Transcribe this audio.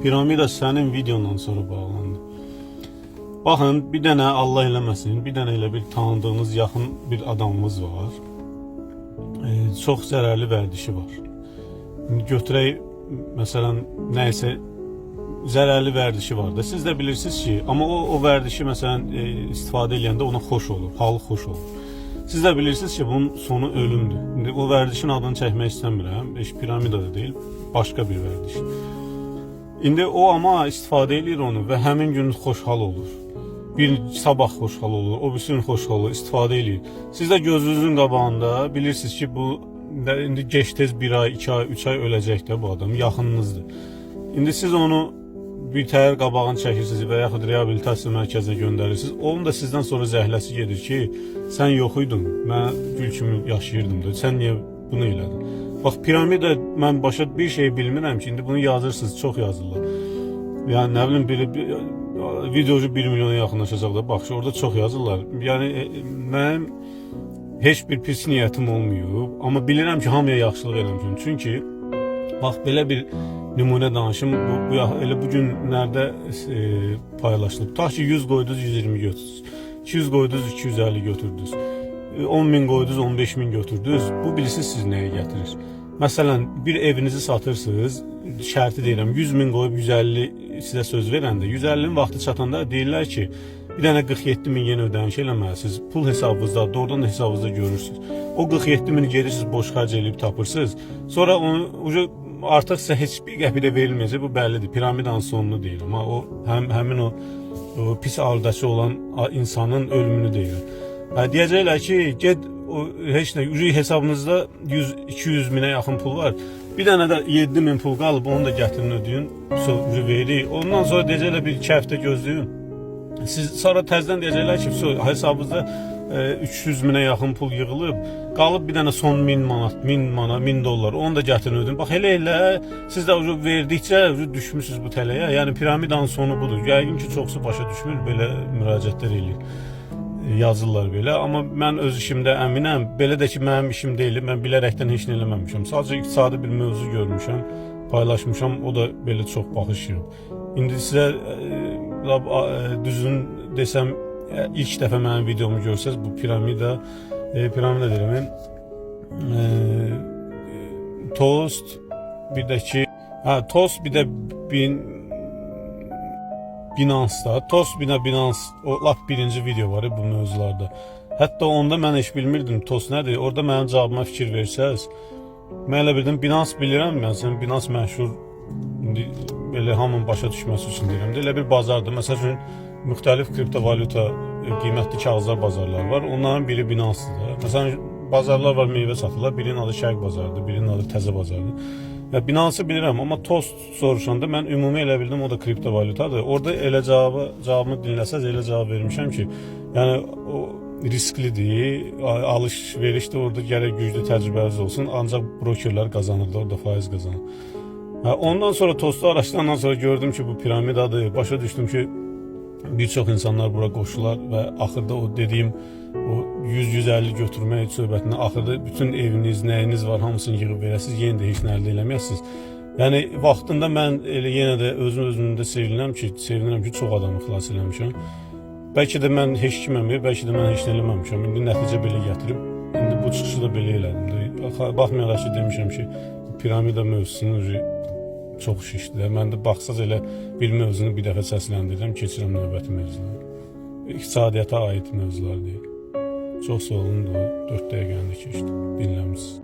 Piramida sənin videondan sonra bağlandı. Baxın, bir dənə Allah eləməsin, bir dənə elə bir tanıdığınız yaxın bir adamımız var. Çox zərərli vərdişi var. Götürək, məsələn, nəysə zərərli vərdişi var da. Siz də bilirsiniz ki, amma o vərdişi məsələn istifadə edəndə ona xoş olur, halı xoş olur. Siz də bilirsiniz ki, bunun sonu ölümdür. İndi o vərdişin adını çəkmək istəmirəm. Heç piramida da deyil, başqa bir vərdiş. İndi o amma istifadə edir onu və həmin gün xoşhal olur. Bir sabah xoşhal olur, o birisi gün xoşhal olur, istifadə edir. Siz də gözünüzün qabağında bilirsiniz ki, bu indi gec-tez 1 ay, 2 ay, 3 ay öləcək də bu adam, yaxınınızdır. İndi siz onu bir təhər qabağını çəkirsiniz və yaxud reabilitasiya mərkəzinə göndərirsiniz. Onun da sizdən sonra zəhləsi gedir ki, sən yox idin, mən gül kimi yaşayırdım da, sən niyə bunu elədin? Bax, piramida, mən başa bir şey bilmirəm ki, indi bunu yazırsınız, çox yazırlar. Yəni, nə bilim, videocu 1 milyona yaxınlaşacaq da, bax, orada çox yazırlar. Yəni, mənim heç bir pis niyyətim olmuyor, amma bilirəm ki, hamıya yaxşılıq eləmişim. Çünki, bax, belə bir nümunə danışım, elə bu günlərdə paylaşılıb. Tutaq ki, 100 qoydunuz, 120 götürdünüz. 200 qoydunuz, 250 götürdünüz. 10.000 qoydunuz, 15.000 götürdünüz. Bu bilirsiniz siz nəyə gətirir? Məsələn, bir evinizi satırsınız, şərti deyirəm, 100.000 qoyub 150 sizə söz verəndə, 150'nin vaxtı çatanda deyirlər ki, bir dənə 47.000 yenə ödəniş eləməlisiniz. Pul hesabınızda, doğrudan da hesabınızda görürsünüz. O 47.000'i gerirsiniz, boş xərc edib tapırsınız. Sonra onu artıq sizə heç bir qəpik də verilməyəcək, bu bəllidir. Piramidanın sonunu deyir, amma o həmin o pis arzusu olan insanın ölümünü deyir. Deyəcəklər ki, get heç nə, hesabınızda 100-200 minə yaxın pul var. Bir dənə də 7.000 pul qalıb, onu da gətirin ödəyin, veririk. Ondan sonra deyəcəklər bir 2 həftə gözləyin. Siz sonra təzədən deyəcəklər ki, hesabınızda 300 minə yaxın pul yığılıb, qalıb bir dənə son 1000 manat, 1000 dollar, onu da gətirin ödəyin. Bax, elə siz də verdikcə düşmüsünüz bu tələyə. Yəni piramidanın sonu budur. Yəqin ki, çoxsu başa düşmür, belə müraciətlər eləyir. Yazırlar belə, amma mən öz işimdə əminəm, belə də ki, mənim işim deyil, mən bilərəkdən heç nə eləməmişəm. Sadəcə iqtisadi bir mövzu görmüşəm, paylaşmışam, o da belə çox baxış yox. İndi sizə düzün desəm, ilk dəfə mənim videomu görsəz, bu piramida deyirəm, tost, bir də ki, tost, bir də Binance'da, tost bir də Binance, o lap birinci video var bu mövzularda. Hətta onda mən heç bilmirdim tost nədir. Orada mənim cavabıma fikir versəz, mən elə bildim, Binance bilirəm, mən Binance məşhur, belə hamının başa düşməsi üçün deyirəm də, elə bir bazardır. Məsələn, müxtəlif kriptovalyuta, qiymətli kağızlar bazarlar var, onların biri Binance'dır. Məsələn, bazarlar var, meyvə satırlar, birinin adı Şərq bazarıdır, birinin adı Təzə bazarıdır. Binance'ı bilirəm, amma tost soruşanda mən ümumi elə bildim, o da kriptovalyutadır. Orada elə cavabımı dinləsəz, elə cavab vermişəm ki, yəni o risklidir, alış-veriş də orada gərək güclü təcrübəniz olsun, ancaq brokerlər qazanırlar, orada faiz qazanır. Ondan sonra tostu araşdırandan sonra gördüm ki, bu piramidadır, başa düşdüm ki, bir çox insanlar bura qoşular və axırda o dediyim o 100-150 götürmək söhbətinə axırda bütün eviniz, nəyiniz var, hamısını yığıb verəsiniz, yenə də heç nə əldə eləməyəsiniz. Yəni vaxtında mən elə yenə də özümdə sevinirəm ki, çox adamı xilas eləmişəm. Bəlkə də mən heç kiməm, bəlkə də mən heç nə eləməmişəm. İndi nəticə belə gətirib, indi bu çıxışı da belə elədim. Baxmayaraq ki, demişəm ki, piramida mövzusunu çox şişdir. Mən də baxsaz elə bir mövzunu bir dəfə səsləndirəm, keçirəm növbəti mövzulara. İqtisadiyyata aid mövzular deyil. Çox sağ olun, 4 dəqiqəni də keçdi, dinləmişsiniz.